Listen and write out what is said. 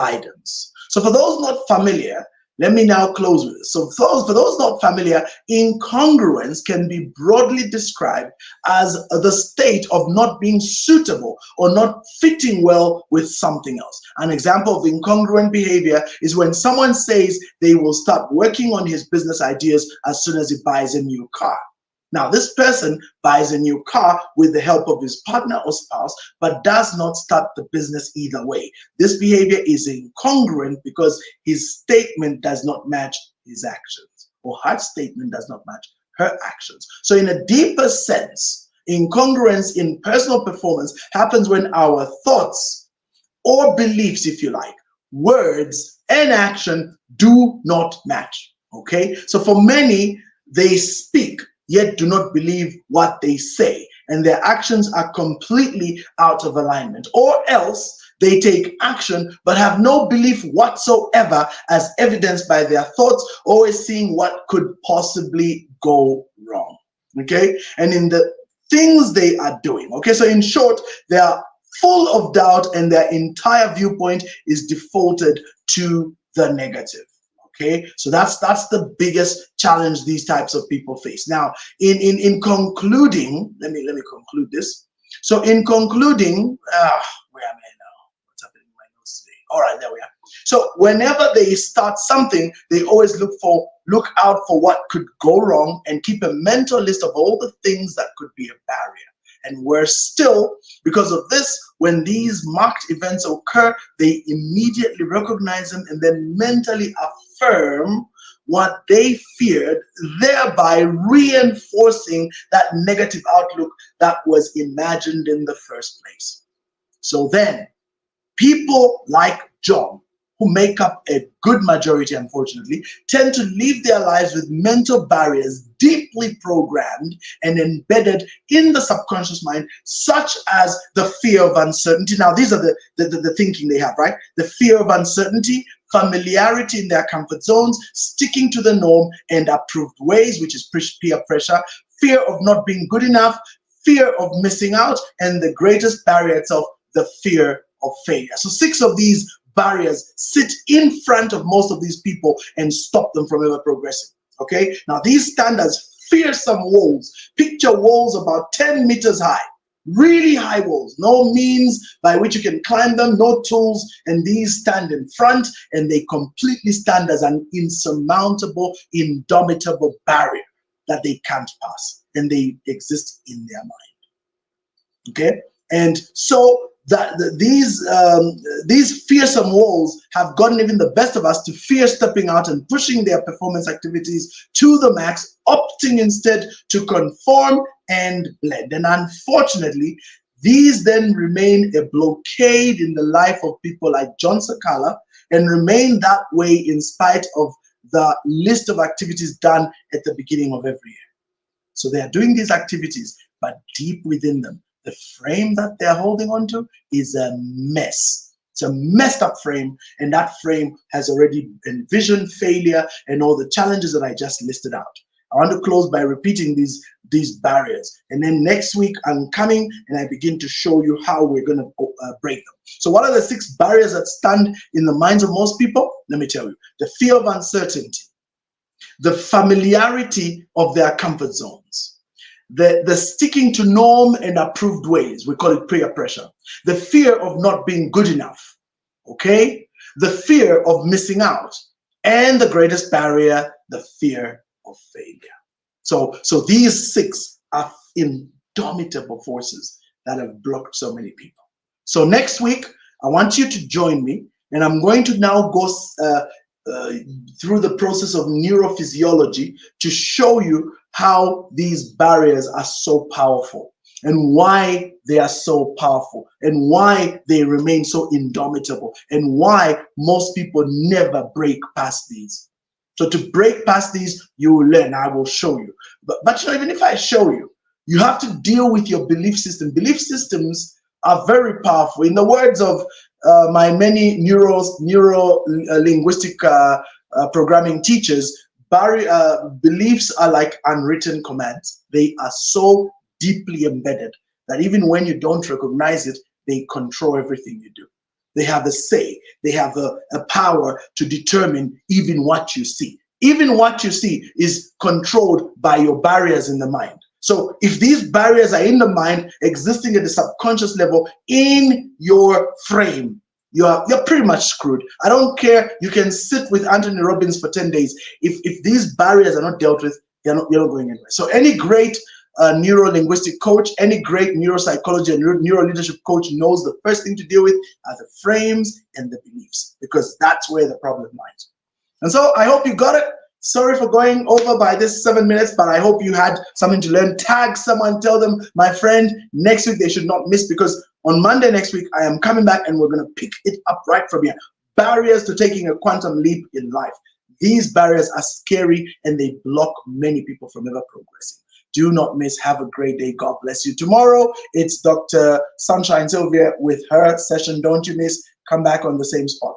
guidance. So for those not familiar, let me now close with this. So for those not familiar, incongruence can be broadly described as the state of not being suitable or not fitting well with something else. An example of incongruent behavior is when someone says they will start working on his business ideas as soon as he buys a new car. Now, this person buys a new car with the help of his partner or spouse, but does not start the business either way. This behavior is incongruent because his statement does not match his actions, or her statement does not match her actions. So in a deeper sense, incongruence in personal performance happens when our thoughts or beliefs, if you like, words and action do not match. Okay? So for many, they speak yet do not believe what they say, and their actions are completely out of alignment. Or else they take action but have no belief whatsoever, as evidenced by their thoughts, always seeing what could possibly go wrong. Okay? And in the things they are doing. Okay, so in short, they are full of doubt and their entire viewpoint is defaulted to the negative. Okay, so that's the biggest challenge these types of people face. Now, in concluding, let me conclude this. So in concluding, where am I now? What's happening in my notes today? All right, there we are. So whenever they start something, they always look out for what could go wrong and keep a mental list of all the things that could be a barrier. And worse still, because of this, when these marked events occur, they immediately recognize them and then mentally affirm what they feared, thereby reinforcing that negative outlook that was imagined in the first place. So then, people like John, who make up a good majority, unfortunately, tend to live their lives with mental barriers deeply programmed and embedded in the subconscious mind, such as the fear of uncertainty. Now, these are the thinking they have, right? The fear of uncertainty, familiarity in their comfort zones, sticking to the norm and approved ways, which is peer pressure, fear of not being good enough, fear of missing out, and the greatest barrier itself, the fear of failure. So 6 of these barriers sit in front of most of these people and stop them from ever progressing. Okay, now these stand as fearsome walls. Picture walls about 10 meters high, really high walls, no means by which you can climb them, no tools, and these stand in front and they completely stand as an insurmountable, indomitable barrier that they can't pass, and they exist in their mind. Okay, and so that these fearsome walls have gotten even the best of us to fear stepping out and pushing their performance activities to the max, opting instead to conform and blend. And unfortunately, these then remain a blockade in the life of people like John Sakala, and remain that way in spite of the list of activities done at the beginning of every year. So they are doing these activities, but deep within them, the frame that they're holding on to is a mess. It's a messed up frame, and that frame has already envisioned failure and all the challenges that I just listed out. I want to close by repeating these barriers, and then next week I'm coming and I begin to show you how we're going to break them. So what are the 6 barriers that stand in the minds of most people? Let me tell you. The fear of uncertainty, the familiarity of their comfort zones, the sticking to norm and approved ways, we call it peer pressure, the fear of not being good enough, okay, the fear of missing out, and the greatest barrier, the fear of failure. So these 6 are indomitable forces that have blocked so many people. So next week, I want you to join me, and I'm going to now go through the process of neurophysiology to show you how these barriers are so powerful and why they are so powerful and why they remain so indomitable and why most people never break past these. So to break past these, you will learn. I will show you. But you know, even if I show you, you have to deal with your belief system. Belief systems are very powerful. In the words of my many neuro-linguistic programming teachers, beliefs are like unwritten commands. They are so deeply embedded that even when you don't recognize it, they control everything you do. They have a say. They have a power to determine even what you see. Even what you see is controlled by your barriers in the mind. So if these barriers are in the mind, existing at the subconscious level in your frame, you're pretty much screwed. I don't care. You can sit with Anthony Robbins for 10 days. If these barriers are not dealt with, you're not going anywhere. So any great neuro-linguistic coach, any great neuropsychology and neuro-leadership coach knows the first thing to deal with are the frames and the beliefs, because that's where the problem lies. And so I hope you got it. Sorry for going over by this 7 minutes, but I hope you had something to learn. Tag someone, tell them, my friend, next week they should not miss, because on Monday next week, I am coming back and we're going to pick it up right from here. Barriers to taking a quantum leap in life. These barriers are scary and they block many people from ever progressing. Do not miss. Have a great day. God bless you. Tomorrow, it's Dr. Sunshine Sylvia with her session. Don't you miss. Come back on the same spot.